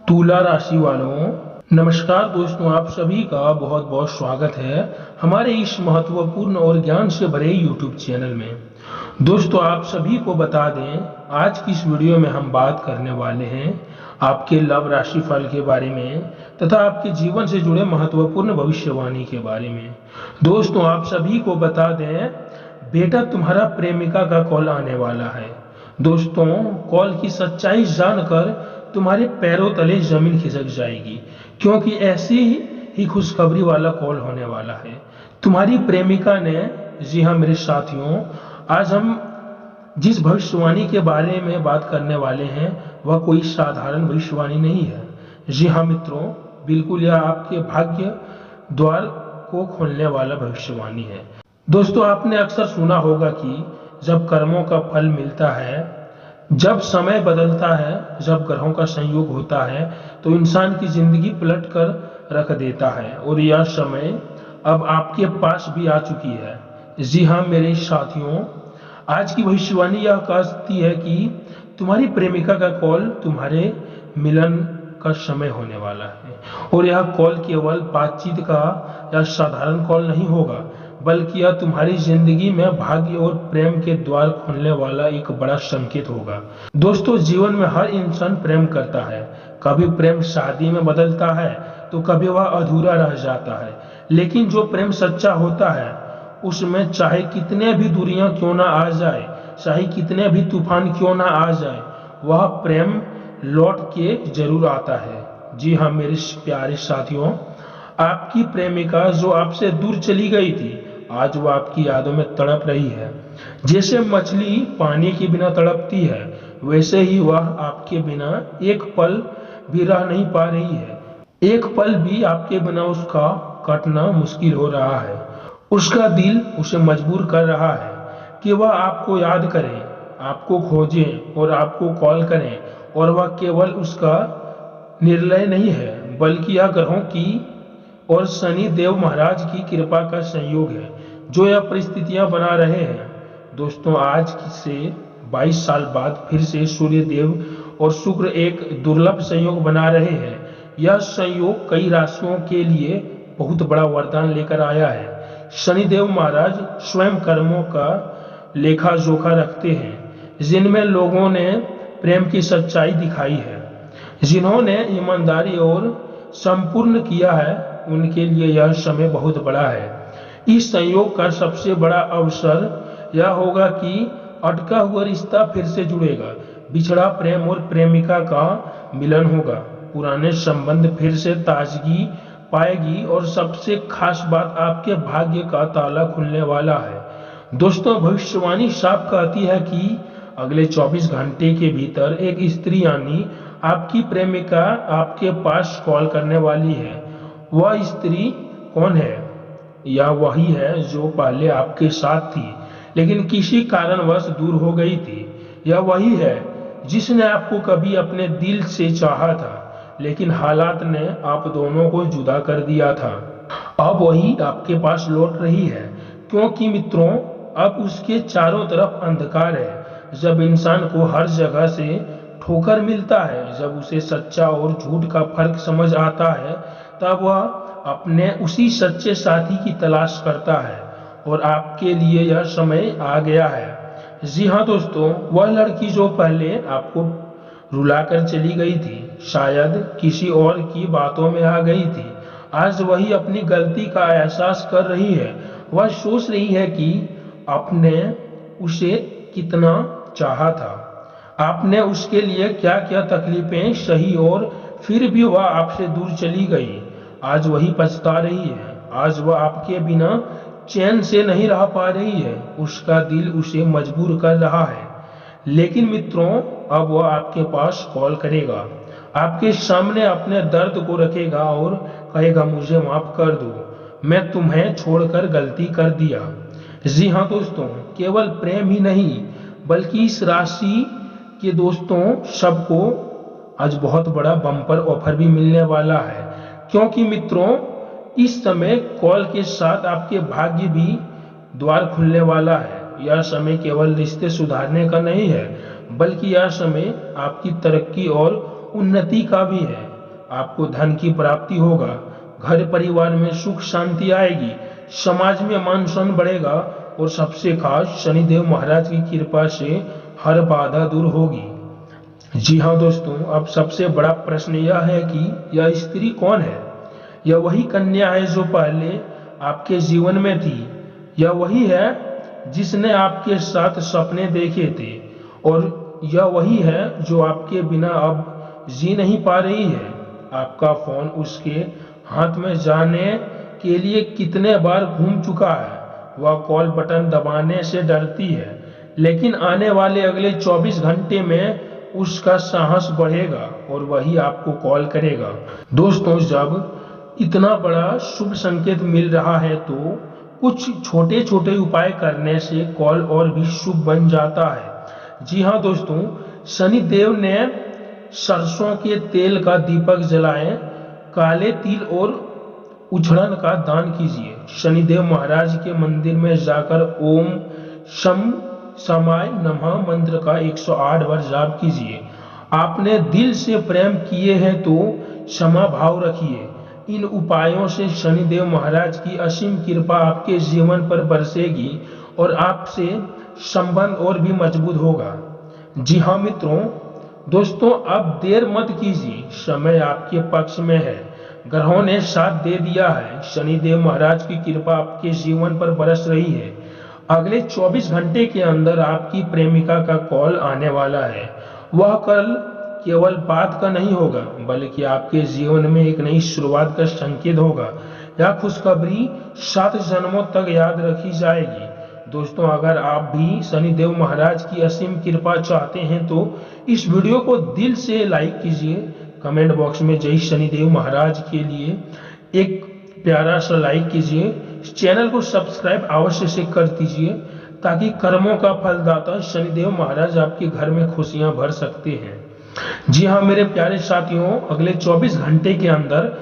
तुला राशि वालों, नमस्कार दोस्तों। आप सभी का बहुत बहुत स्वागत है हमारे इस महत्वपूर्ण और ज्ञान से भरे YouTube चैनल में। दोस्तों, आप सभी को बता दें, आज की इस वीडियो में हम बात करने वाले हैं आपके लव राशि फल के बारे में तथा आपके जीवन से जुड़े महत्वपूर्ण भविष्यवाणी के बारे में। दोस्तों, आप सभी को बता दें, बेटा तुम्हारा प्रेमिका का कॉल आने वाला है। दोस्तों, कॉल की सच्चाई जानकर तुम्हारे पैरों तले जमीन खिसक जाएगी, क्योंकि ऐसी ही खुशखबरी वाला कॉल होने वाला है। तुम्हारी प्रेमिका ने, जी हाँ मेरे साथियों, आज हम जिस भविष्यवाणी के बारे में बात करने वाले हैं वह कोई साधारण भविष्यवाणी नहीं है। जी हाँ मित्रों, बिल्कुल यह आपके भाग्य द्वार को खोलने वाला भविष्यवाणी है। दोस्तों, आपने अक्सर सुना होगा कि जब कर्मों का फल मिलता है, जब समय बदलता है, जब ग्रहों का संयोग होता है, तो इंसान की जिंदगी पलट कर रख देता है। और यह समय अब आपके पास भी आ चुकी है। जी हाँ मेरे साथियों, आज की भविष्यवाणी यह कहती है कि तुम्हारी प्रेमिका का कॉल तुम्हारे मिलन का समय होने वाला है। और यह कॉल केवल बातचीत का या साधारण कॉल नहीं होगा, बल्कि यह तुम्हारी जिंदगी में भाग्य और प्रेम के द्वार खोलने वाला एक बड़ा संकेत होगा। दोस्तों, जीवन में हर इंसान प्रेम करता है। कभी प्रेम शादी में बदलता है तो कभी वह अधूरा रह जाता है। लेकिन जो प्रेम सच्चा होता है, उसमें चाहे कितने भी दूरियां क्यों ना आ जाए, चाहे कितने भी तूफान क्यों ना आ जाए, वह प्रेम लौट के जरूर आता है। जी हाँ मेरे प्यारे साथियों, आपकी प्रेमिका जो आपसे दूर चली गई थी, आज वो आपकी यादों में तड़प रही है। जैसे मछली पानी के बिना तड़पती है, वैसे ही वह आपके बिना एक पल भी रह नहीं पा रही है। एक पल भी आपके बिना उसका कटना मुश्किल हो रहा है। उसका दिल उसे मजबूर कर रहा है कि वह आपको याद करे, आपको खोजे और आपको कॉल करे। और वह केवल उसका निर्णय नहीं है, बल्कि यह ग्रहों की और शनि देव महाराज की कृपा का संयोग है जो यह परिस्थितियां बना रहे हैं। दोस्तों, आज से 22 साल बाद फिर से सूर्य देव और शुक्र एक दुर्लभ संयोग बना रहे हैं। यह संयोग कई राशियों के लिए बहुत बड़ा वरदान लेकर आया है। शनिदेव महाराज स्वयं कर्मों का लेखा जोखा रखते हैं, जिनमें लोगों ने प्रेम की सच्चाई दिखाई है, जिन्होंने ईमानदारी और संपूर्ण किया है, उनके लिए यह समय बहुत बड़ा है। इस संयोग का सबसे बड़ा अवसर यह होगा कि अटका हुआ रिश्ता फिर से जुड़ेगा, बिछड़ा प्रेम और प्रेमिका का मिलन होगा, पुराने संबंध फिर से ताजगी पाएगी और सबसे खास बात, आपके भाग्य का ताला खुलने वाला है। दोस्तों, भविष्यवाणी साफ कहती है कि अगले 24 घंटे के भीतर एक स्त्री यानी आपकी प्रेमिका आपके पास कॉल करने वाली है। वह स्त्री कौन है? यह वही है जो पहले आपके साथ थी लेकिन किसी कारणवश दूर हो गई थी। यह वही है जिसने आपको कभी अपने दिल से चाहा था, लेकिन हालात ने आप दोनों को जुदा कर दिया था। अब वही आपके पास लौट रही है, क्योंकि मित्रों, अब उसके चारों तरफ अंधकार है। जब इंसान को हर जगह से ठोकर मिलता है, जब उसे सच्चा और झूठ का फर्क समझ आता है, तब वह अपने उसी सच्चे साथी की तलाश करता है। और आपके लिए यह समय आ गया है। जी हाँ दोस्तों, वह लड़की जो पहले आपको रुलाकर चली गई थी, शायद किसी और की बातों में आ गई थी, आज वही अपनी गलती का एहसास कर रही है। वह सोच रही है कि आपने उसे कितना चाहा था, आपने उसके लिए क्या क्या तकलीफें सही, और फिर भी वह आपसे दूर चली गई। आज वही पछता रही है। आज वह आपके बिना चैन से नहीं रह पा रही है। उसका दिल उसे मजबूर कर रहा है। लेकिन मित्रों, अब वह आपके पास कॉल करेगा, आपके सामने अपने दर्द को रखेगा और कहेगा, मुझे माफ कर दो, मैं तुम्हें छोड़कर गलती कर दिया। जी हाँ दोस्तों, केवल प्रेम ही नहीं, बल्कि इस राशि के दोस्तों सबको आज बहुत बड़ा बम्पर ऑफर भी मिलने वाला है। क्योंकि मित्रों, इस समय कॉल के साथ आपके भाग्य भी द्वार खुलने वाला है। यह समय केवल रिश्ते सुधारने का नहीं है, बल्कि यह समय आपकी तरक्की और उन्नति का भी है। आपको धन की प्राप्ति होगा, घर परिवार में सुख शांति आएगी, समाज में मान सम्मान बढ़ेगा और सबसे खास शनिदेव महाराज की कृपा से हर बाधा दूर होगी। जी हाँ दोस्तों, अब सबसे बड़ा प्रश्न यह है कि यह स्त्री कौन है? यह वही कन्या है जो पहले आपके जीवन में थी। यह वही है जिसने आपके साथ सपने देखे थे, और यह वही है जो आपके बिना अब जी नहीं पा रही है। आपका फोन उसके हाथ में जाने के लिए कितने बार घूम चुका है। वह कॉल बटन दबाने से डरती है, लेकिन आने वाले अगले 24 घंटे में उसका साहस बढ़ेगा और वही आपको कॉल करेगा। दोस्तों, जब इतना बड़ा शुभ संकेत मिल रहा है तो कुछ छोटे छोटे उपाय करने से कॉल और भी शुभ बन जाता है। जी हाँ दोस्तों, शनिदेव ने सरसों के तेल का दीपक जलाएं, काले तिल और उछड़न का दान कीजिए। शनिदेव महाराज के मंदिर में जाकर ओम शम समाय नमः मंत्र का 108 बार जाप कीजिए। आपने दिल से प्रेम किए हैं तो क्षमा भाव रखिए। इन उपायों से शनिदेव महाराज की असीम कृपा आपके जीवन पर बरसेगी और आपसे संबंध और भी मजबूत होगा। जी हाँ मित्रों, दोस्तों अब देर मत कीजिए, समय आपके पक्ष में है। ग्रहों ने साथ दे दिया है। शनिदेव महाराज की कृपा आपके जीवन पर बरस रही है। अगले 24 घंटे के अंदर आपकी प्रेमिका का कॉल आने वाला है। वह कल केवल बात का नहीं होगा, बल्कि आपके जीवन में एक नई शुरुआत का संकेत होगा। यह खुशखबरी 7 जन्मों तक याद रखी जाएगी। दोस्तों, अगर आप भी शनिदेव महाराज की असीम कृपा चाहते हैं तो इस वीडियो को दिल से लाइक कीजिए। कमेंट बॉक्स में जय शनिदेव महाराज के लिए एक प्यारा सा लाइक कीजिए। चैनल को सब्सक्राइब अवश्य से कर दीजिए ताकि कर्मों का फलदाता शनिदेव महाराज आपके घर में खुशियां भर सकते हैं। जी हाँ मेरे प्यारे साथियों, अगले 24 घंटे के अंदर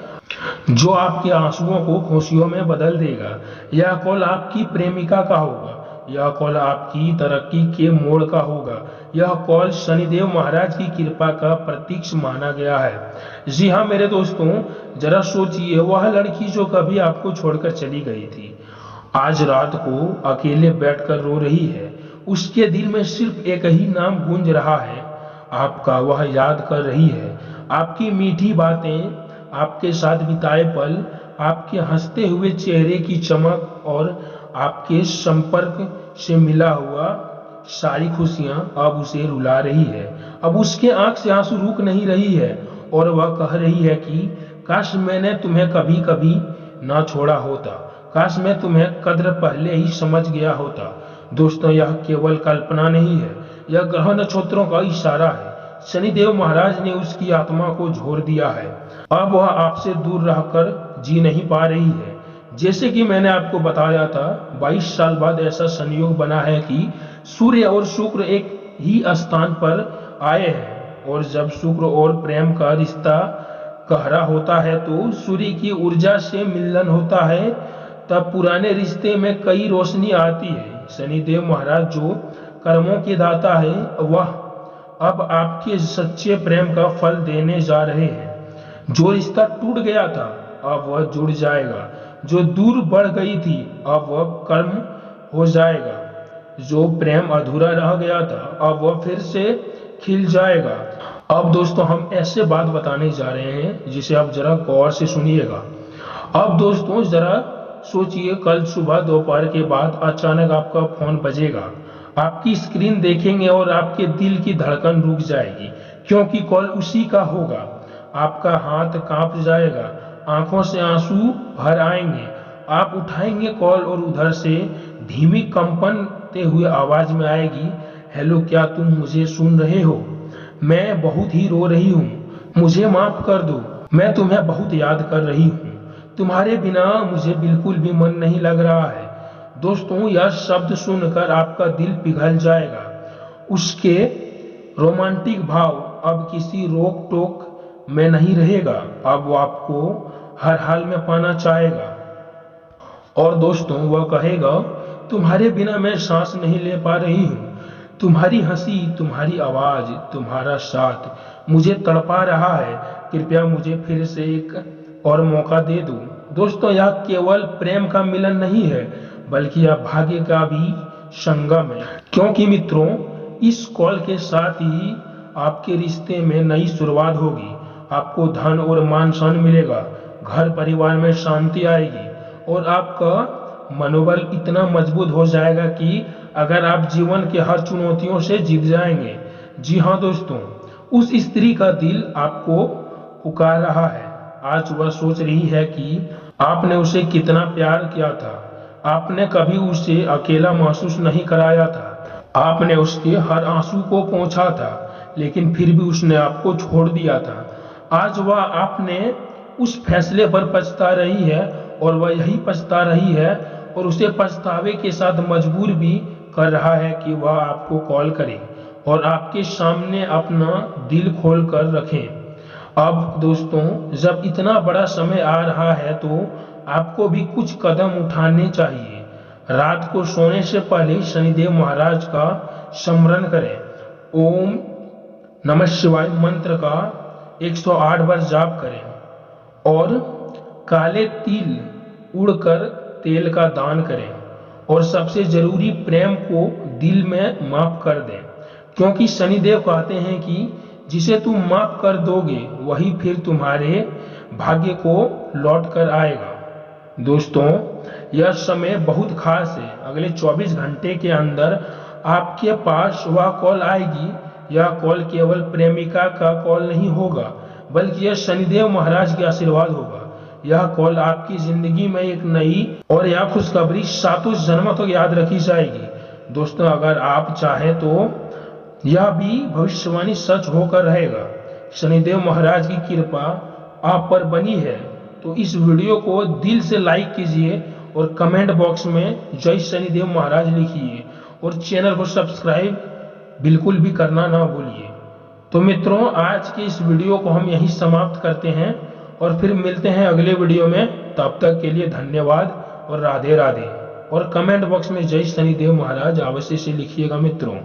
जो आपके आंसुओं को खुशियों में बदल देगा, यह कॉल आपकी प्रेमिका का होगा। यह कॉल आपकी तरक्की के मोड़ का होगा। यह कॉल शनिदेव महाराज की कृपा का प्रतीक माना गया है। जी हाँ मेरे दोस्तों, जरा सोचिए, वह लड़की जो कभी आपको छोड़कर चली गई थी, आज रात को अकेले बैठकर रो रही है। उसके दिल में सिर्फ एक ही नाम गूंज रहा है, आपका। वह याद कर रही है आपकी मीठी बातें, आपके साथ बिताए पल, आपके हंसते हुए चेहरे की चमक और आपके संपर्क से मिला हुआ सारी खुशियां अब उसे रुला रही है। अब उसके आंख से आंसू रुक नहीं रही है और वह कह रही है कि काश मैंने तुम्हें कभी कभी ना छोड़ा होता, काश मैं तुम्हें कद्र पहले ही समझ गया होता। दोस्तों, यह केवल कल्पना नहीं है, यह ग्रह नक्षत्रों का इशारा है। शनिदेव महाराज ने उसकी आत्मा को झोर दिया है। अब वह आपसे दूर रहकर जी नहीं पा रही है। जैसे कि मैंने आपको बताया था, 22 साल बाद ऐसा संयोग बना है कि सूर्य और शुक्र एक ही स्थान पर आए हैं, और जब शुक्र और प्रेम का रिश्ता गहरा होता है तो सूर्य की ऊर्जा से मिलन होता है, तब पुराने रिश्ते में कई रोशनी आती है। शनिदेव महाराज जो कर्मों के दाता है, वह अब आपके सच्चे प्रेम का फल देने जा रहे हैं। जो रिश्ता टूट गया था अब वह जुड़ जाएगा, जो दूर बढ़ गई थी अब वह कर्म हो जाएगा, जो प्रेम अधूरा रह गया था अब वह फिर से खिल जाएगा। अब दोस्तों, हम ऐसे बात बताने जा रहे हैं जिसे आप जरा गौर से सुनिएगा। अब दोस्तों जरा सोचिए, कल सुबह दोपहर के बाद अचानक आपका फोन बजेगा। आपकी स्क्रीन देखेंगे और आपके दिल की धड़कन रुक जाएगी, क्योंकि कॉल उसी का होगा। आपका हाथ कांप जाएगा, आंखों से आंसू भर आएंगे। आप उठाएंगे कॉल और उधर से धीमी कंपनते हुए आवाज में आएगी, हेलो, क्या तुम मुझे सुन रहे हो? मैं बहुत ही रो रही हूँ, मुझे माफ कर दो, मैं तुम्हें बहुत याद कर रही हूँ। तुम्हारे बिना मुझे बिल्कुल भी मन नहीं लग रहा है। दोस्तों, यह शब्द सुनकर आपका दिल पिघल जाएगा। उसके रोमांटिक भाव अब किसी रोक टोक में नहीं रहेगा। अब वो आपको हर हाल में पाना चाहेगा। और दोस्तों, वह कहेगा, तुम्हारे बिना मैं सांस नहीं ले पा रही हूँ। तुम्हारी हंसी, तुम्हारी आवाज, तुम्हारा साथ मुझे तड़पा रहा है। कृपया मुझे फिर से एक और मौका दे दो। दोस्तों, यह केवल प्रेम का मिलन नहीं है, बल्कि यह भाग्य का भी संगम है। क्योंकि मित्रों, इस कॉल के साथ ही आपके रिश्ते में नई शुरुआत होगी। आपको धन और मान सम्मान मिलेगा, घर परिवार में शांति आएगी और आपका मनोबल इतना मजबूत हो जाएगा कि अगर आप जीवन के हर चुनौतियों से जीत जाएंगे। जी हाँ दोस्तों, उस स्त्री का दिल आपको पुकार रहा है। आज वह सोच रही है कि आपने उसे कितना प्यार किया था। आपने कभी उसे अकेला महसूस नहीं कराया था। आपने उसके हर आंसू को पोंछा था, लेकिन फिर भी उसने आपको छोड़ दिया था। आज वह आपने उस फैसले पर पछता रही है और वह यही पछता रही है और उसे पछतावे के साथ मजबूर भी कर रहा है कि वह आपको कॉल करे और आपके सामने अपना दिल खोल कर रखें। अब दोस्तों, जब इतना बड़ा समय आ रहा है तो आपको भी कुछ कदम उठाने चाहिए। रात को सोने से पहले शनिदेव महाराज का स्मरण करें। ओम नमः शिवाय मंत्र का 108 बार जाप करें और काले तिल उड़कर तेल का दान करें और सबसे जरूरी प्रेम को दिल में माफ कर दें। क्योंकि शनिदेव कहते हैं कि जिसे तुम माफ कर दोगे वही फिर तुम्हारे भाग्य को लौट कर आएगा। दोस्तों, यह समय बहुत खास है। अगले 24 घंटे के अंदर आपके पास वह कॉल आएगी। यह कॉल केवल प्रेमिका का कॉल नहीं होगा, बल्कि यह शनिदेव महाराज का आशीर्वाद होगा। यह कॉल आपकी जिंदगी में एक नई और यह खुशखबरी 7 जन्मों तक याद रखी जाएगी। दोस्तों, अगर आप चाहें तो यह भी भविष्यवाणी सच होकर रहेगा। शनिदेव महाराज की कृपा आप पर बनी है तो इस वीडियो को दिल से लाइक कीजिए और कमेंट बॉक्स में जय शनिदेव महाराज लिखिए और चैनल को सब्सक्राइब बिल्कुल भी करना ना भूलिए। तो मित्रों, आज के इस वीडियो को हम यहीं समाप्त करते हैं और फिर मिलते हैं अगले वीडियो में। तब तक के लिए धन्यवाद और राधे राधे। और कमेंट बॉक्स में जय शनिदेव महाराज अवश्य से लिखिएगा मित्रों।